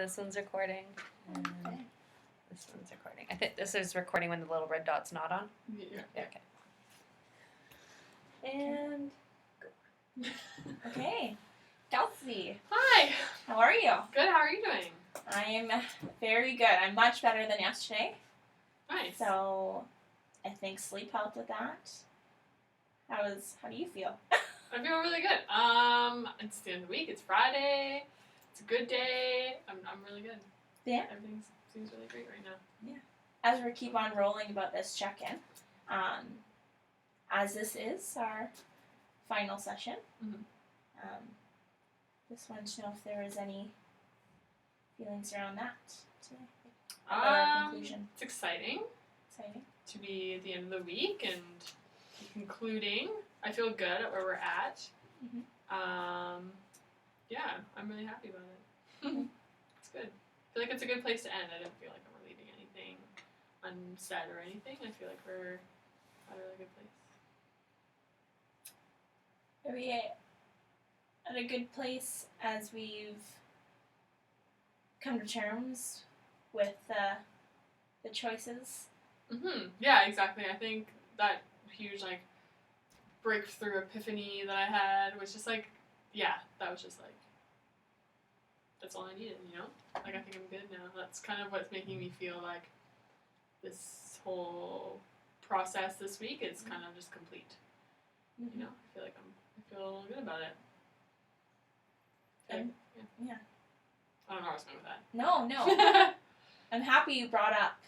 this one's recording. And Okay. this one's recording. I think this is recording when the little red dot's not on. Yeah. Okay. And Okay. Kelsey, Hi. how are you? Good. How are you doing? I am very good. I'm much better than yesterday. Nice. So, I think sleep helped with that. How do you feel? I feel really good. It's the end of the week. It's Friday. It's a good day. I'm really good. Yeah. Everything seems really great right now. As we keep on rolling about this check-in, as this is our final session, Mhm. just wanted to know if there was any feelings around that today. About our conclusion. It's exciting Exciting. to be at the end of the week and concluding. I feel good at where we're at. Mhm. Yeah, I'm really happy about it. Mhm. It's good. I feel like it's a good place to end. I don't feel like I'm leaving anything unsaid or anything. I feel like we're at a really good place. Are we at a good place as we've come to terms with the choices? Yeah, exactly. I think that huge breakthrough epiphany that I had was just that was just that's all I needed, I think I'm good now. That's kind of what's making me feel like this whole process this week is kind of just complete. Mm-hmm. I feel like I feel good about it. Yeah. I don't know where I was going with that. No. I'm happy you brought up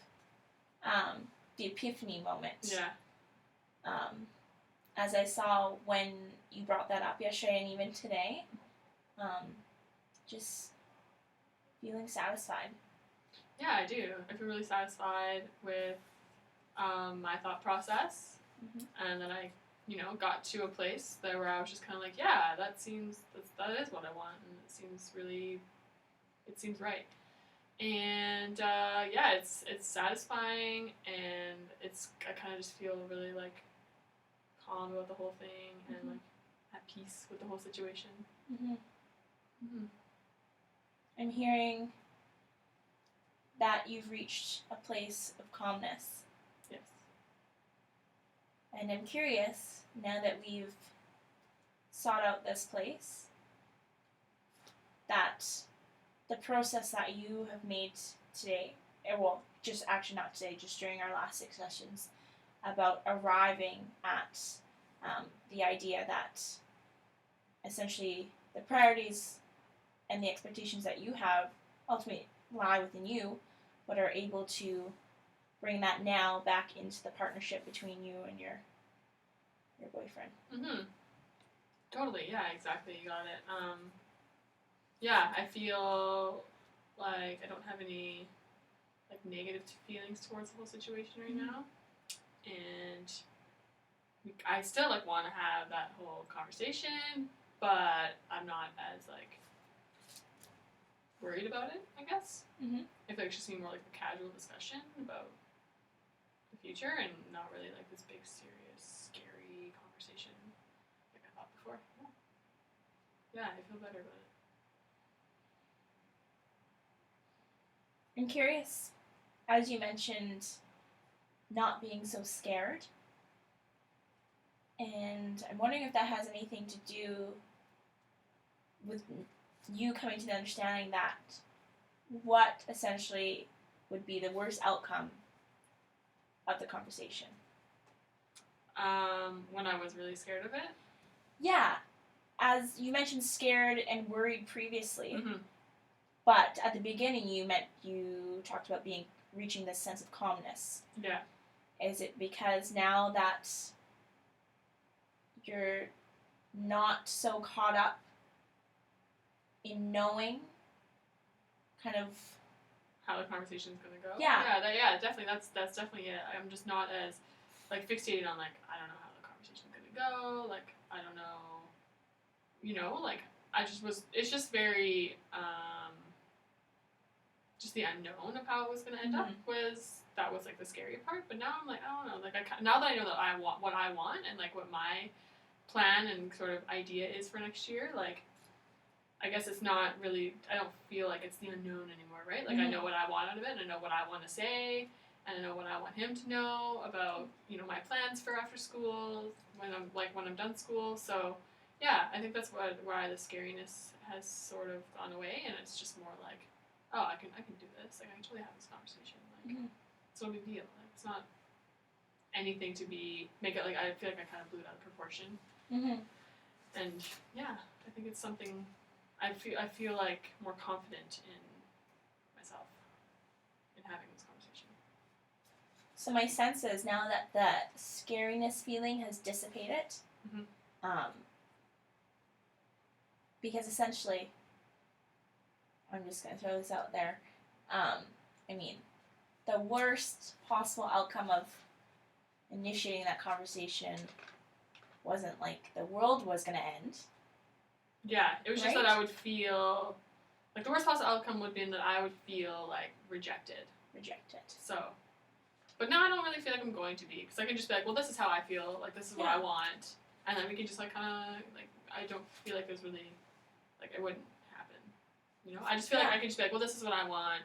the epiphany moment. Yeah. As I saw when you brought that up yesterday and even today, just feeling satisfied. Yeah, I do. I feel really satisfied with my thought process, and then I, got to a place there where I was just kind of like, yeah, that is what I want, and it seems right. And it's satisfying, and I kind of just feel really calm about the whole thing, and at peace with the whole situation. I'm hearing that you've reached a place of calmness. Yes. And I'm curious, now that we've sought out this place, that the process that you have made today, not today, just during our last 6 sessions, about arriving at the idea that essentially the priorities and the expectations that you have ultimately lie within you, but are able to bring that now back into the partnership between you and your boyfriend. Totally, yeah, exactly, you got it. I feel like I don't have any negative feelings towards the whole situation right now, and I still want to have that whole conversation, but I'm not as worried about it, I guess. I feel like it should be more like a casual discussion about the future and not really this big, serious, scary conversation like I thought before. Yeah, I feel better about it. I'm curious, as you mentioned, not being so scared, and I'm wondering if that has anything to do with you coming to the understanding that what essentially would be the worst outcome of the conversation. When I was really scared of it? Yeah. As you mentioned scared and worried previously, but at the beginning you talked about reaching this sense of calmness. Yeah. Is it because now that you're not so caught up in knowing kind of how the conversation's gonna go? Yeah. Definitely. That's definitely it. I'm just not as fixated on I don't know how the conversation's gonna go. I don't know. I just was. It's just very just the unknown of how it was gonna end up was the scary part. But now I'm I don't know. Now that I know that I want what I want and what my plan and sort of idea is for next year, I guess it's not really, I don't feel like it's the unknown anymore, right? Like, I know what I want out of it, and I know what I want to say, and I know what I want him to know about, you know, my plans for after school, when I'm done school. So, yeah, I think that's why the scariness has sort of gone away, and it's just more like, oh, I can do this. Like, I can totally have this conversation. Like, it's no big deal. Like, it's not anything to make it, like, I feel like I kind of blew it out of proportion. And, yeah, I think it's something... I feel like more confident in myself in having this conversation. So my sense is now that the scariness feeling has dissipated, because essentially, I'm just going to throw this out there, I mean, the worst possible outcome of initiating that conversation wasn't like the world was going to end. Yeah, it was just Right? that I would feel, like, the worst possible outcome would be that I would feel, like, rejected. So, but now I don't really feel like I'm going to be, because I can just be like, well, this is how I feel, like, this is what I want, and then we can just, like, kind of, like, I don't feel like there's really, like, it wouldn't happen, you know? I just feel like I can just be like, well, this is what I want,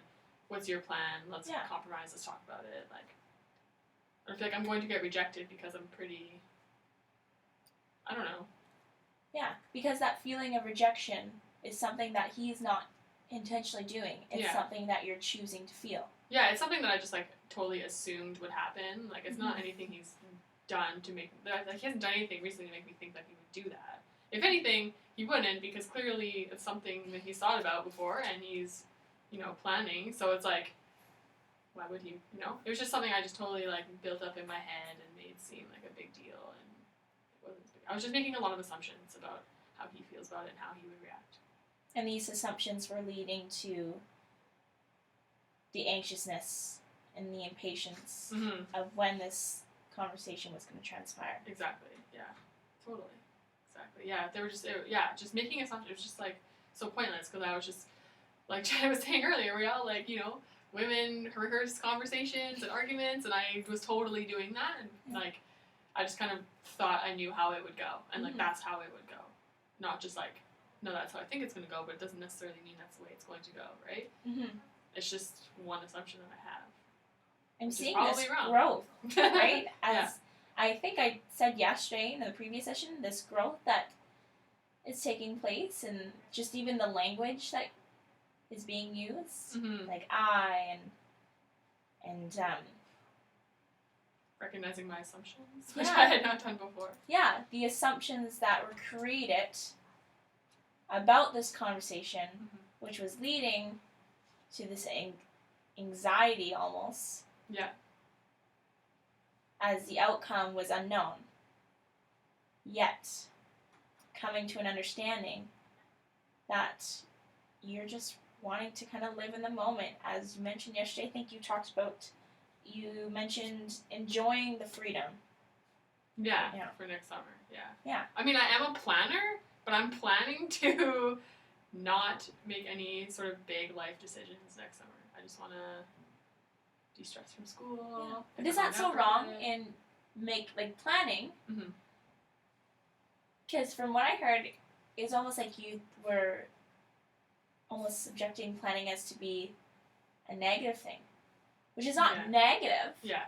what's your plan, let's compromise, let's talk about it, like, I feel like I'm going to get rejected because I'm pretty, I don't know. Yeah, because that feeling of rejection is something that he's not intentionally doing. It's something that you're choosing to feel. Yeah, it's something that I just, like, totally assumed would happen. Like, it's not anything he's done to make... Like, he hasn't done anything recently to make me think that he would do that. If anything, he wouldn't, because clearly it's something that he's thought about before, and he's, you know, planning. So it's like, why would he, you know? It was just something I just totally, like, built up in my head and made seem like a big deal, and it wasn't big. I was just making a lot of assumptions about how he feels about it and how he would react. And these assumptions were leading to the anxiousness and the impatience of when this conversation was going to transpire. Exactly. Yeah. Totally. Exactly. Yeah. They were just just making assumptions. It was just, like, so pointless, because I was just, like I was saying earlier, we all, like, you know, women rehearse conversations and arguments, and I was totally doing that, and like, I just kind of thought I knew how it would go, and like, that's how it would go, not just like, no, that's how I think it's going to go, but it doesn't necessarily mean that's the way it's going to go, right? It's just one assumption that I have. I'm seeing this growth, right? As I think I said yesterday in the previous session, this growth that is taking place, and just even the language that is being used, like I and recognizing my assumptions, which I had not done before. Yeah, the assumptions that were created about this conversation, which was leading to this anxiety almost. Yeah. As the outcome was unknown. Yet, coming to an understanding that you're just wanting to kind of live in the moment. As you mentioned yesterday, I think you mentioned enjoying the freedom. Yeah, for next summer, Yeah. I mean, I am a planner, but I'm planning to not make any sort of big life decisions next summer. I just want to de-stress from school. But is that so wrong in planning? Because from what I heard, it's almost like you were almost subjecting planning as to be a negative thing, which is not negative. Yeah.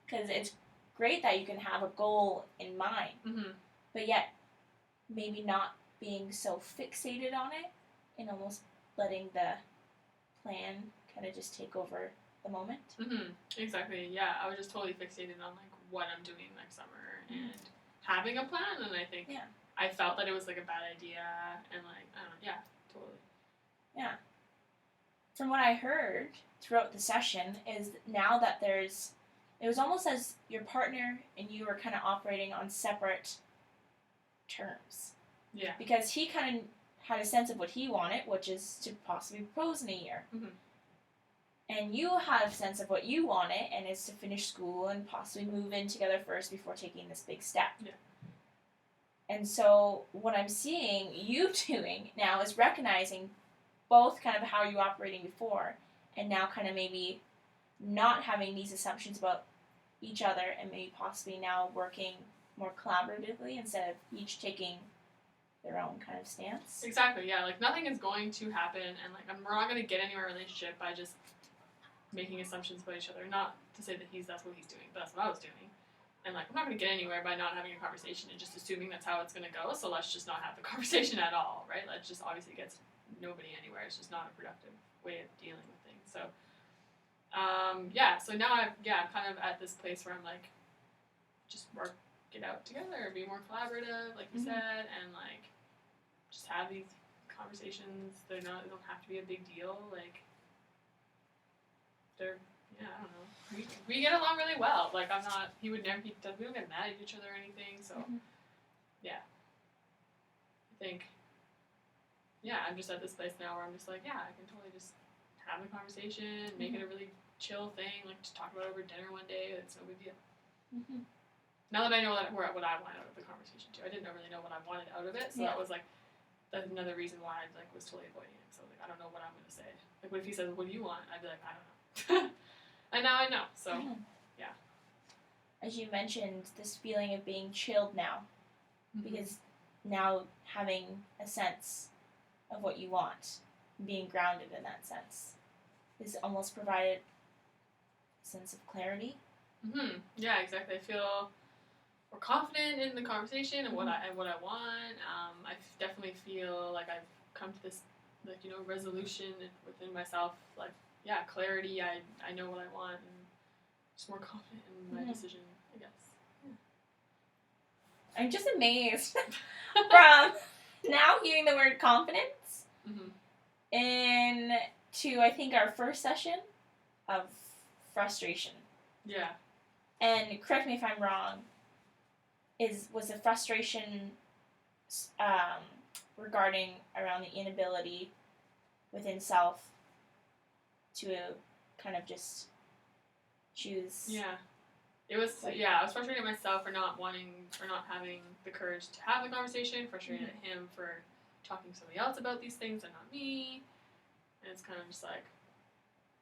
Because it's great that you can have a goal in mind, but yet maybe not being so fixated on it and almost letting the plan kind of just take over the moment. Exactly. Yeah, I was just totally fixated on like what I'm doing next summer and having a plan, and I think I felt that it was like a bad idea, and like I don't know. Yeah, totally. Yeah. From what I heard throughout the session is now that it was almost as your partner and you were kind of operating on separate terms. Yeah. Because he kind of had a sense of what he wanted, which is to possibly propose in a year. And you had a sense of what you wanted, and is to finish school and possibly move in together first before taking this big step. Yeah. And so what I'm seeing you doing now is recognizing both kind of how you were operating before, and now kind of maybe not having these assumptions about each other, and maybe possibly now working more collaboratively instead of each taking their own kind of stance. Exactly, yeah. Like, nothing is going to happen, and, like, we're not going to get anywhere in a relationship by just making assumptions about each other. Not to say that that's what he's doing, but that's what I was doing. And, like, I'm not going to get anywhere by not having a conversation and just assuming that's how it's going to go, so let's just not have the conversation at all, right? That just obviously gets nobody anywhere. It's just not a productive way of dealing with things. So, so now I'm kind of at this place where I'm, like, just get out together, be more collaborative, like you said, and, like, just have these conversations. They don't have to be a big deal. Like, I don't know. We get along really well. Like, we don't get mad at each other or anything. So, yeah. I think, I'm just at this place now where I'm just like, I can totally just have the conversation, make it a really chill thing, like, just talk about it over dinner one day. It's no big deal. Now that I know what I want out of the conversation too, I didn't really know what I wanted out of it, so that was like that's another reason why I was totally avoiding it. So I don't know what I'm gonna say. Like, what if he says, "What do you want?" I'd be like, I don't know. And now I know. So as you mentioned, this feeling of being chilled now, because now having a sense of what you want, being grounded in that sense, is almost provided a sense of clarity. Yeah, exactly. I feel more confident in the conversation and what I want. I definitely feel like I've come to this, like, resolution within myself. Like, clarity. I know what I want, and just more confident in my decision, I guess. Yeah. I'm just amazed from now hearing the word confidence into, I think, our first session of frustration. Yeah. And correct me if I'm wrong, was the frustration regarding around the inability within self to kind of just choose. Yeah. It was, I was frustrated at myself for not having the courage to have the conversation, frustrated at him for talking to somebody else about these things and not me. And it's kind of just like,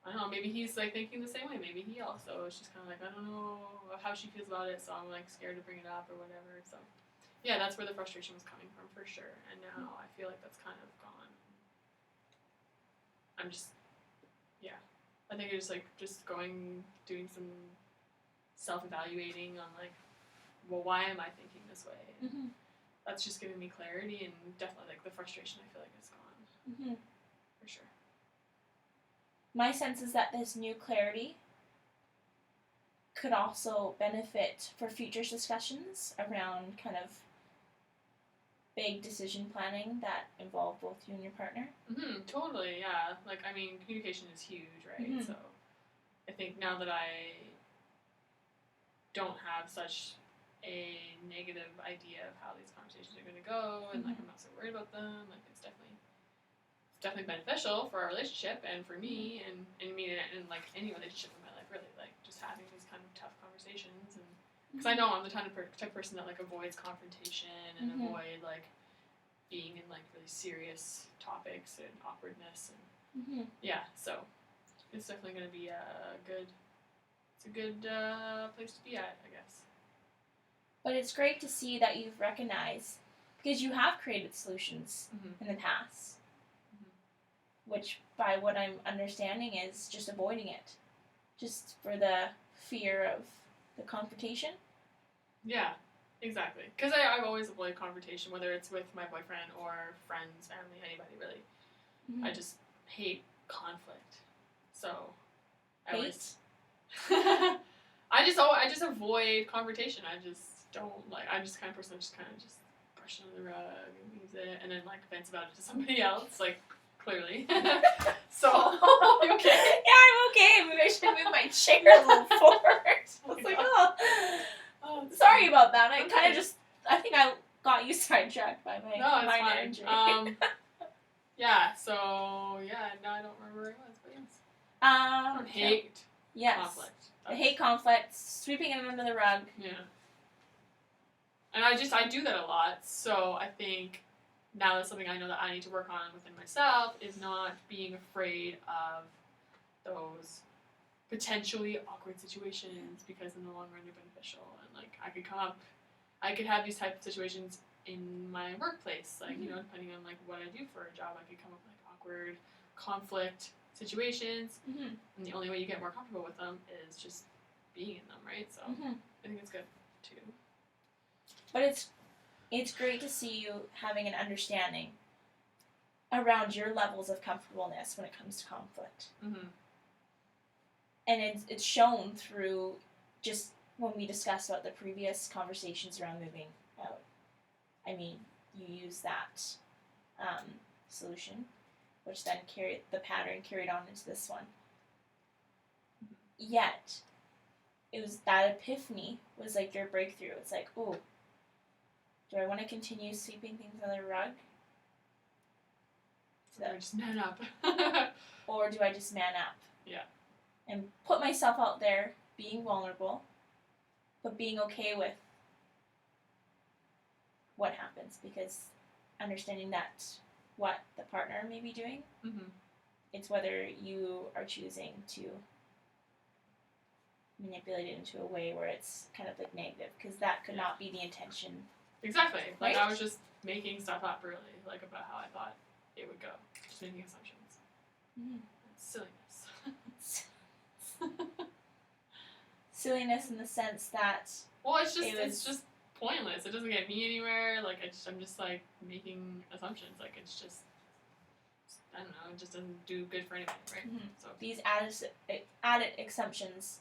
I don't know, maybe he's, like, thinking the same way. Maybe he also is just kind of like, I don't know how she feels about it, so I'm, like, scared to bring it up or whatever. So, yeah, that's where the frustration was coming from, for sure. And now I feel like that's kind of gone. I'm just, I think it's, like, doing some self-evaluating on, like, well, why am I thinking this way? And that's just giving me clarity, and definitely, like, the frustration I feel like is gone. For sure. My sense is that this new clarity could also benefit for future discussions around kind of big decision planning that involve both you and your partner. Totally, yeah. Like, I mean, communication is huge, right? So I think now that I don't have such a negative idea of how these conversations are going to go, and, like, I'm not so worried about them, like, it's definitely beneficial for our relationship and for me, and I mean, in like any relationship in my life, really, like, just having these kind of tough conversations, and because I know I'm the type of person that, like, avoids confrontation and avoid, like, being in, like, really serious topics and awkwardness, and so it's definitely going to be a good place to be at, I guess. But it's great to see that you've recognized, because you have created solutions in the past. Which, by what I'm understanding, is just avoiding it. Just for the fear of the confrontation. Yeah, exactly. Because I've always avoided confrontation, whether it's with my boyfriend or friends, family, anybody, really. I just hate conflict. So, I just avoid confrontation. I just don't, like, I'm just the kind of person that just kind of just brush it under the rug and leaves it, and then, like, vents about it to somebody else, like, clearly. So, you okay? Yeah, I'm okay. Maybe I should move my chair a little forward. I was like, sorry about that. I kind of just, I think I got you sidetracked by my energy. So, now I don't remember where I was, but yes. Hate conflict. I hate conflict, sweeping it under the rug. Yeah. And I do that a lot, so I think now that's something I know that I need to work on within myself, is not being afraid of those potentially awkward situations, because in the long run they're beneficial. And, like, I could have these type of situations in my workplace. Like, you know, depending on like what I do for a job, I could come up with like awkward conflict situations, and the only way you get more comfortable with them is just being in them, right? So I think it's good too. But it's great to see you having an understanding around your levels of comfortableness when it comes to conflict. And it's shown through just when we discussed about the previous conversations around moving out. I mean, you use that solution, which then the pattern carried on into this one. Yet, it was that epiphany was like your breakthrough. It's like, ooh, do I want to continue sweeping things under the rug? Or just man up. Or do I just man up? Yeah. And put myself out there, being vulnerable, but being okay with what happens, because understanding that what the partner may be doing, it's whether you are choosing to manipulate it into a way where it's kind of like negative, because that could not be the intention. Exactly. Like, right? I was just making stuff up, really, like about how I thought it would go. Just making assumptions. Silliness. Silliness in the sense that well, it's just pointless. It doesn't get me anywhere. Like, I'm just like making assumptions. Like, it's just, I don't know, it just doesn't do good for anything, right? So these added assumptions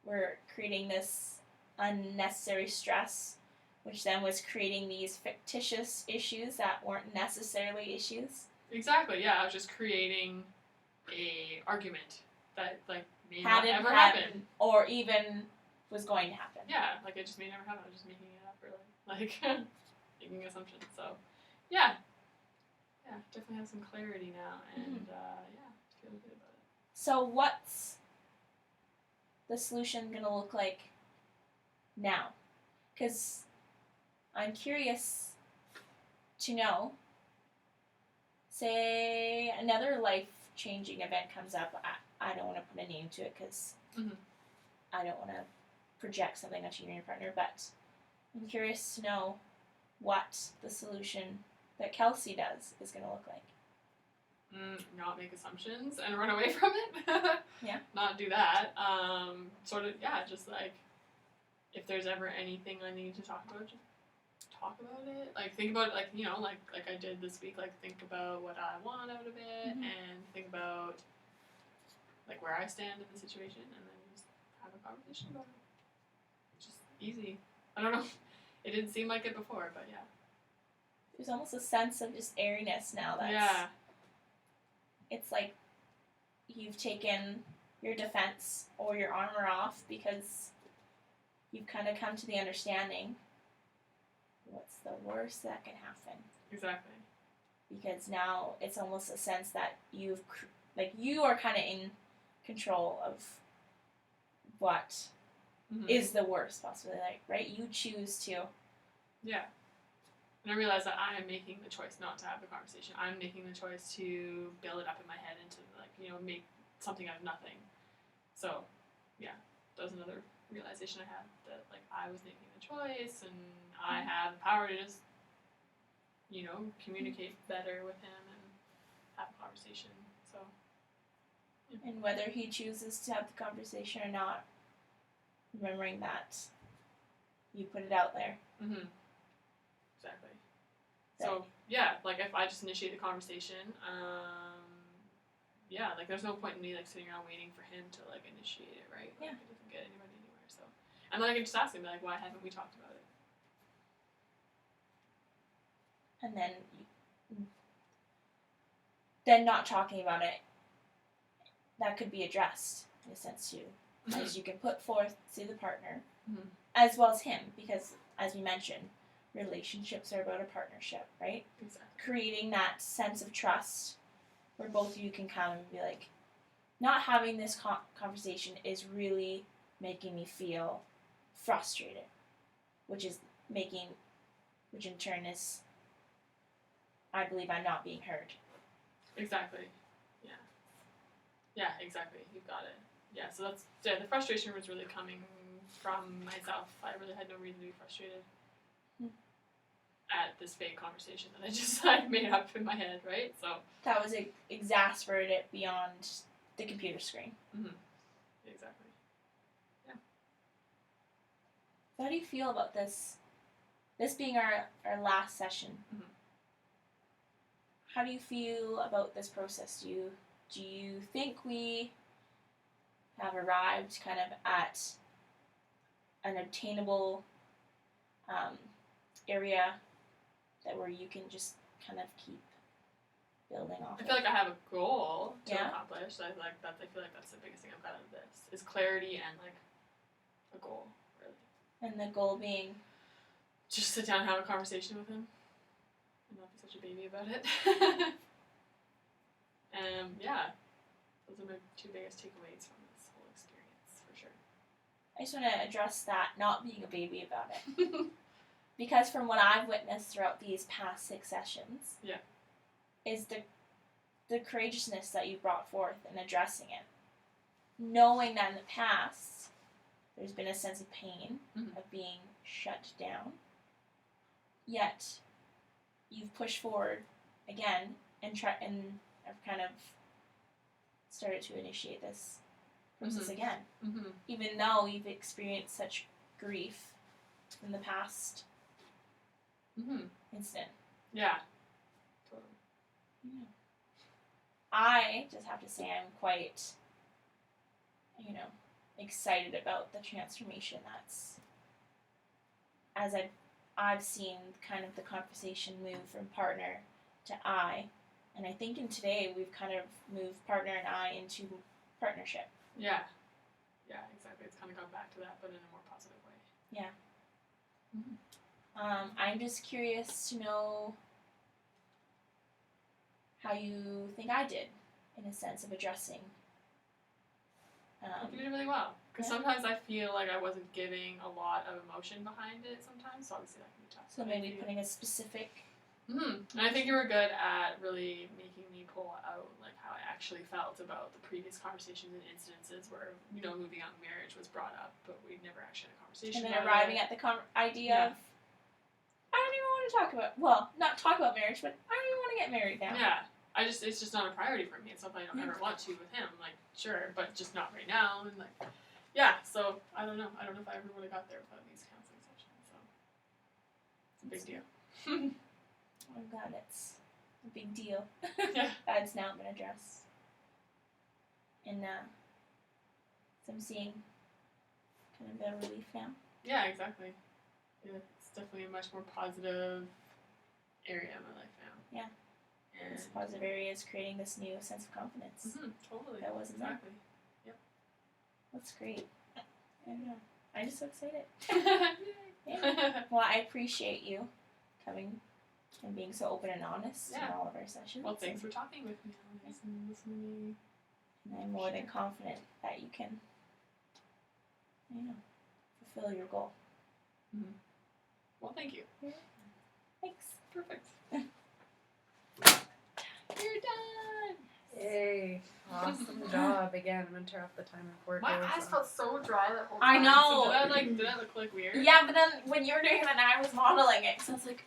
were creating this unnecessary stress, which then was creating these fictitious issues that weren't necessarily issues. Exactly. Yeah, I was just creating a argument that like may not Hadn't ever happen, or even was going to happen. Yeah, like it just may never happen. I was just making it up, really, like making assumptions. So, yeah, definitely have some clarity now, and feel good about it. So, what's the solution gonna look like now? Because I'm curious to know. Say another life-changing event comes up. I don't want to put a name to it because I don't want to project something onto you and your partner, but I'm curious to know what the solution that Kelsey does is going to look like. Not make assumptions and run away from it. Yeah. Not do that. Sort of, just like, if there's ever anything I need to talk about, just talk about it. Like, think about, like, you know, like I did this week, like, think about what I want out of it, and think about, like, where I stand in the situation, and then just have a conversation about it. Just easy. I don't know. It didn't seem like it before, but yeah. There's almost a sense of just airiness now. It's like you've taken your defense or your armor off because you've kind of come to the understanding what's the worst that can happen. Exactly. Because now it's almost a sense that you are kind of in control of what is the worst possibility, like, right? You choose to. Yeah. And I realize that I am making the choice not to have the conversation. I'm making the choice to build it up in my head and to, like, you know, make something out of nothing. So, yeah, that was another realization I had, that, like, I was making the choice and I have the power to just, you know, communicate better with him and have a conversation. So, yeah. And whether he chooses to have the conversation or not, remembering that you put it out there. Exactly. So, yeah, like, if I just initiate the conversation, like, there's no point in me, like, sitting around waiting for him to, like, initiate it, right? Like, it doesn't get anybody anywhere, so. And then I can just ask him, like, why haven't we talked about it? And then not talking about it, that could be addressed, in a sense, too. As you can put forth to the partner, as well as him, because, as we mentioned, relationships are about a partnership, right? Exactly. Creating that sense of trust where both of you can come and be like, not having this conversation is really making me feel frustrated, which in turn is, I believe I'm not being heard. Exactly. Yeah. Yeah, exactly. You've got it. Yeah, so the frustration was really coming from myself. I really had no reason to be frustrated. at this fake conversation that I just like made up in my head, right? So That was exasperated beyond the computer screen. exactly. So how do you feel about this? This being our last session. Mhm. How do you feel about this process? Do you think we have arrived kind of at an obtainable area that where you can just kind of keep building off I feel like I have a goal to Yeah. accomplish. I feel like that's the biggest thing I've got out of this is clarity and like a goal, really. And the goal being Just sit down and have a conversation with him and not be such a baby about it. Yeah, those are my two biggest takeaways from this whole experience, for sure. I just want to address that not being a baby about it. Because from what I've witnessed throughout these past 6 sessions, Yeah. is the courageousness that you brought forth in addressing it. Knowing that in the past, there's been a sense of pain of being shut down, yet you've pushed forward again and have kind of started to initiate this process again. Even though you've experienced such grief in the past instant. Yeah. Totally. I just have to say I'm quite, excited about the transformation that's, as I've seen kind of the conversation move from partner to I, and I think in today we've kind of moved partner and I into partnership. Yeah. Yeah, exactly. It's kind of gone back to that, but in a more positive way. Yeah. I'm just curious to know how you think I did, in a sense of addressing. I think you did really well. Because Yeah. sometimes I feel like I wasn't giving a lot of emotion behind it sometimes, so obviously that can be tough. So maybe putting a specific. And I think you were good at really making me pull out like how I actually felt about the previous conversations and incidences where, moving on marriage was brought up, but we never actually had a conversation And then about arriving it. at the idea Yeah. of, I don't even want to talk about, well, not talk about marriage, but I don't even want to get married now. Yeah. It's just not a priority for me. It's something I don't ever want to with him. Like, sure, but just not right now. And like, yeah, so I don't know. I don't know if I ever would have got there without these counseling sessions. So it's a big deal. I'm glad it's a big deal. Yeah. That it's now been addressed. And so I'm seeing kind of the relief now. Yeah, exactly. Yeah, it's definitely a much more positive area in my life now. Yeah. And This positive area is creating this new sense of confidence. Totally. That wasn't there. exactly. That's great. I don't know. I'm just so excited. Yay. Well, I appreciate you coming and being so open and honest in Yeah. all of our sessions. Well, thanks for talking with me on this and listening to me. And I'm more than confident that you can, fulfill your goal. Well, thank you. Thanks. Perfect. You're done. Yay. Awesome job. Again, I'm going to turn off the timer before it My goes eyes off. felt so dry that whole I time. know. So did I look like weird? Yeah, but then when you were doing it and I was modeling it, so it's like,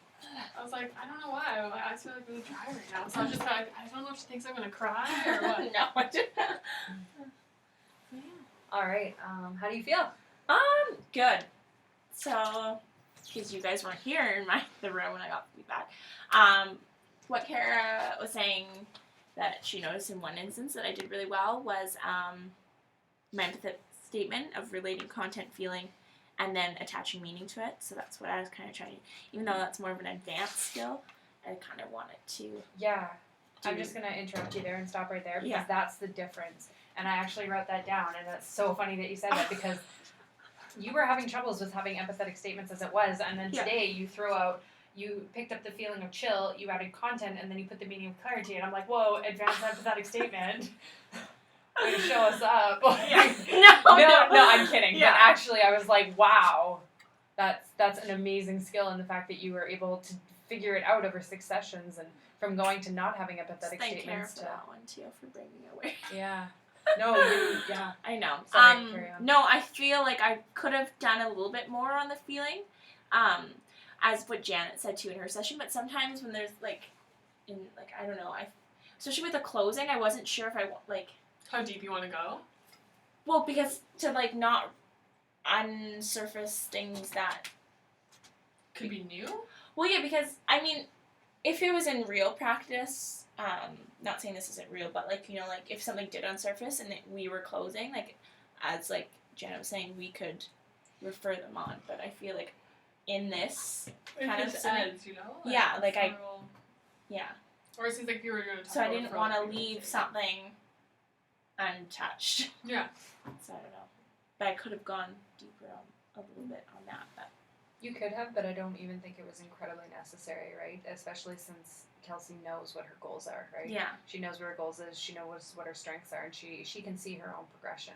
I was like, I don't know why. My eyes feel like really dry right now. So I was just like, I don't know if she thinks I'm gonna cry or what. no, I didn't. All right. How do you feel? Good. So, because you guys weren't here in the room when I got feedback, what Kara was saying that she noticed in one instance that I did really well was my empathetic statement of relating content, feeling, and then attaching meaning to it. So that's what I was kind of trying to, even though that's more of an advanced skill, I kind of wanted to. Yeah. I'm do- just going to interrupt you there and stop right there because Yeah. that's the difference. And I actually wrote that down, and that's so funny that you said that because you were having troubles with having empathetic statements as it was, and then Yeah. today you picked up the feeling of chill, you added content, and then you put the meaning of clarity, and I'm like, whoa, advanced empathetic statement. Way to show us up. Yeah. No, I'm kidding. Yeah. But actually, I was like, wow, that's an amazing skill, and the fact that you were able to figure it out over 6 sessions, and from going to not having empathetic Thank Kara statements for to that one too, for bringing it away. yeah. No, yeah. I know. Sorry, carry on. No, I feel like I could have done a little bit more on the feeling. as what Janet said too in her session, but sometimes when there's like, I don't know, especially with the closing, I wasn't sure if I How deep you want to go? well, because to like not unsurface things that Could be new? well, yeah, because I mean, if it was in real practice, not saying this isn't real, but like, you know, like if something did unsurface and we were closing, like as like Janet was saying, we could refer them on, but I feel like in this kind of just setting, ends, you know? yeah, like I, Real... yeah. Or it seems like you were going to talk So I about didn't for want to other people leave too. something untouched. Yeah. So I don't know, but I could have gone deeper a little bit on that. But You could have, but I don't even think it was incredibly necessary, right? Especially since Kelsey knows what her goals are, right? yeah, She knows what her goals is, she knows what her strengths are, and she can see her own progression.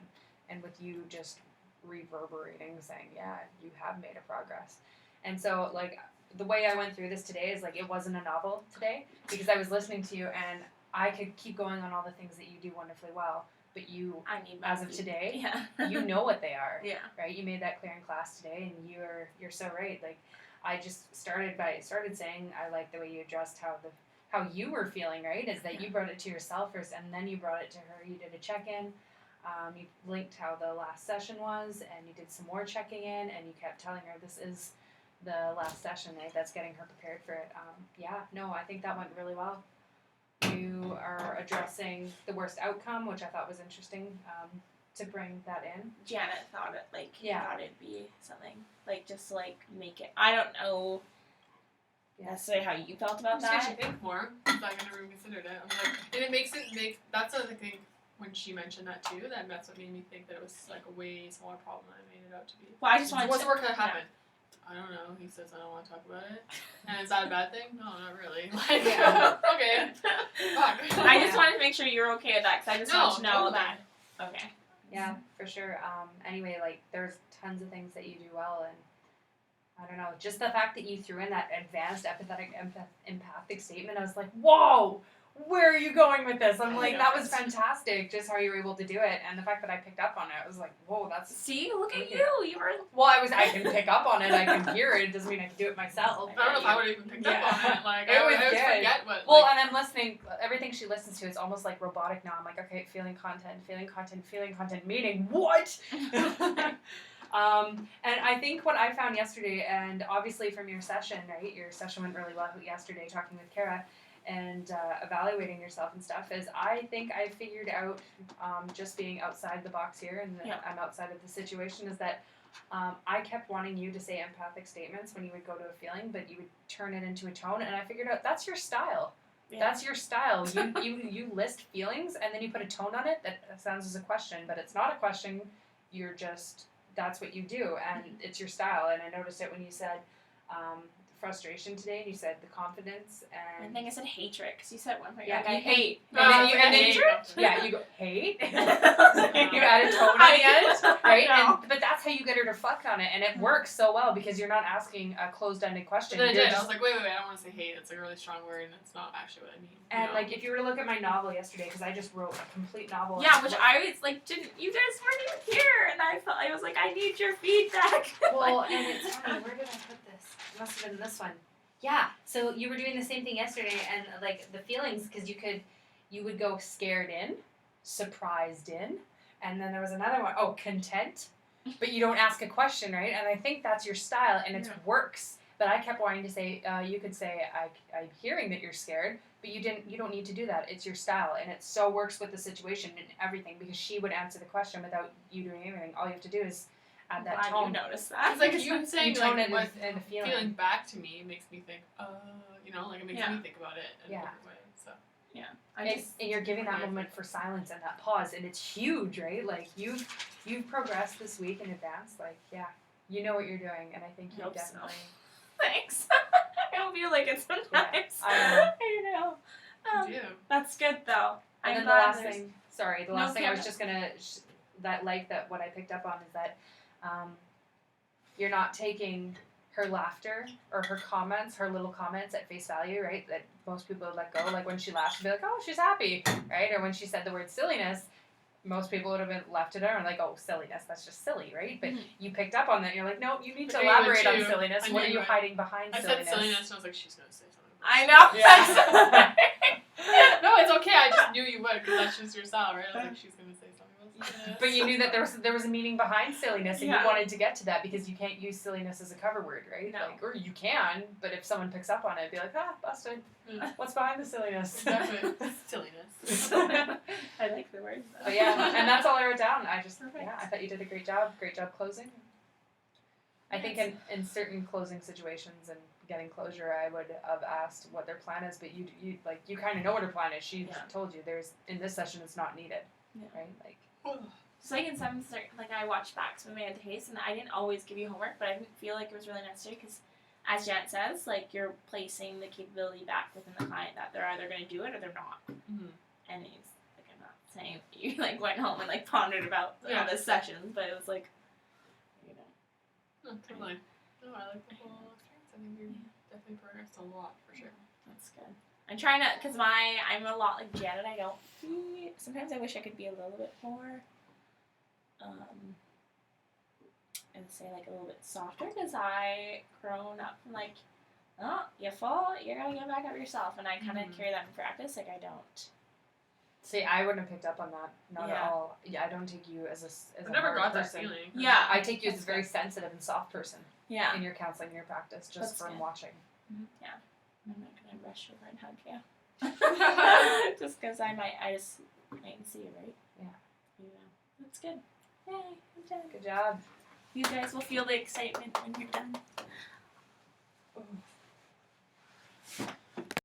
And with you just reverberating, saying, yeah, you have made a progress. And so, like, the way I went through this today is, like, it wasn't a novel today, because I was listening to you, and I could keep going on all the things that you do wonderfully well, but you, I need my as of feet. today, Yeah, you know what they are. yeah, Right? You made that clear in class today, and you're so right. Like, I just started saying I like the way you addressed how you were feeling. Right? Is that you brought it to yourself first, and then you brought it to her. You did a check-in. You linked how the last session was, and you did some more checking in, and you kept telling her this is the last session. Right? That's getting her prepared for it. I think that went really well. You are addressing the worst outcome, which I thought was interesting. To bring that in. Janet thought Yeah. thought it'd be something like just to, like make it. I don't know necessarily how you felt about Just makes that. you think more. I'm not gonna reconsider it. I'm like, and it makes it make. That's what I think when she mentioned that too. That's what made me think that it was like a way smaller problem than I made it out to be. Well, I just wanted What's to. the work that happened? I don't know. He says I don't want to talk about it. And is that a bad thing? No, not really. Like, Yeah. okay. Fuck. I just wanted to make sure you're okay with that because I just No, want to know totally. that. Okay. Yeah, for sure. Anyway, like, there's tons of things that you do well, and I don't know, just the fact that you threw in that advanced empathic statement, I was like, whoa, where are you going with this? I'm I like, know, that was it's- fantastic, just how you were able to do it, and the fact that I picked up on it, I was like, whoa, that's... See, look at Okay. you. You were. Well, I can pick up on it, I can hear it, it doesn't mean I can do it myself. I don't know if I would have even picked up on it. Like, It I was would good. forget what. Well, Like, and I'm listening, everything she listens to is almost like robotic now. I'm like, okay, feeling content, meaning what? And I think what I found yesterday, and obviously from your session, right, your session went really well yesterday talking with Kara and evaluating yourself and stuff, is I think I figured out, just being outside the box here, and Yeah. I'm outside of the situation, is that I kept wanting you to say empathic statements when you would go to a feeling, but you would turn it into a tone, and I figured out that's your style. Yeah. That's your style. You list feelings, and then you put a tone on it that sounds as a question, but it's not a question. You're just, that's what you do, and it's your style. And I noticed it when you said frustration today, and you said the confidence, I and think I said hatred because you said one point. Yeah, Like, I you- hate. and then you, I and then hate. you, yeah, you go hate. You add a tone at the end, right? But that's how you get her to reflect on it, and it works so well because you're not asking a closed-ended question. but then I You're did. I just- was like, wait, I don't want to say hate. It's like a really strong word, and it's not actually what I mean. you and know? like, if you were to look at my novel yesterday, because I just wrote a complete novel. Yeah, and which what- I was like, didn't you guys weren't even here, and I was like, I need your feedback. Well, and it's funny, where did I put this? It must have been this one. Yeah, so you were doing the same thing yesterday, and like the feelings, because you would go scared in, surprised in, and then there was another one, content, but you don't ask a question, right? And I think that's your style, and it works. But I kept wanting to say, you could say, I'm hearing that you're scared, but you don't need to do that. It's your style, and it so works with the situation and everything, because she would answer the question without you doing anything. All you have to do is add that Glad tone. you noticed that. It's like you saying You tone like it what and the feeling. feeling back to me makes me think, you know, like it makes Yeah. me think about it in Yeah. a different way. So And you're giving that moment for silence and that pause, and it's huge, right? Like you've progressed this week in advance. Like, yeah, you know what you're doing, and I think you Hope so. definitely. Thanks. I hope you like it sometimes. I know. you do. That's good though. And I'm then glad the last there's- thing, sorry, the No, last thing I was Kara. just gonna that what I picked up on is that you're not taking her laughter or her comments, her little comments at face value, right? That most people would let go. Like when she laughs, she'd be like, "Oh, she's happy," right? Or when she said the word silliness, most people would have been left it out and like, oh, silliness, that's just silly, right? But Mhm. you picked up on that. And you're like, no, you need to I knew you would elaborate on too. silliness. I What knew are you you would. hiding behind I silliness? said silliness, and I was like, she's gonna say something. I know. Yeah. No, it's okay. I just knew you would because that's just your style, right? I was like, she's gonna say something about silliness. But you knew that there was a meaning behind silliness, and Yeah. you wanted to get to that because you can't use silliness as a cover word, right? No. Like, or you can, but if someone picks up on it, be like, busted. Yeah. What's behind the silliness? Exactly. Silliness. I like the word. But yeah, and that's all I wrote down. I Perfect. I thought you did a great job. Great job closing. I think in certain closing situations and getting closure, I would have asked what their plan is, but you kind of know what her plan is. She told you in this session it's not needed, right? Like, So like in some like I watched back some of my case and I didn't always give you homework, but I didn't feel like it was really necessary because, as Janet says, like you're placing the capability back within the client that they're either going to do it or they're not. Mm-hmm. And he's like, I'm not saying that you like went home and like pondered about all the sessions, but it was like, you know. Oh, totally. No, I like the whole experience. I think you definitely progressed a lot for sure. That's good. I'm trying to, because I'm a lot like Janet. I don't be, sometimes I wish I could be a little bit more, and say like a little bit softer because I grown up from like, oh, you fall, you're gonna get back up yourself, and I kind of carry that in practice. Like I don't. see, I wouldn't have picked up on that. Not at Yeah. all. Yeah, I don't take you as I've a never hard got person. that feeling. Yeah. I take you as a That's very good. sensitive and soft person Yeah. in your counseling, in your practice, just That's from good. watching. Yeah. I'm not gonna rush over and hug you. Just because I just might see you, right? Yeah. Yeah. That's good. Yay, I'm done. Good job. You guys will feel the excitement when you're done.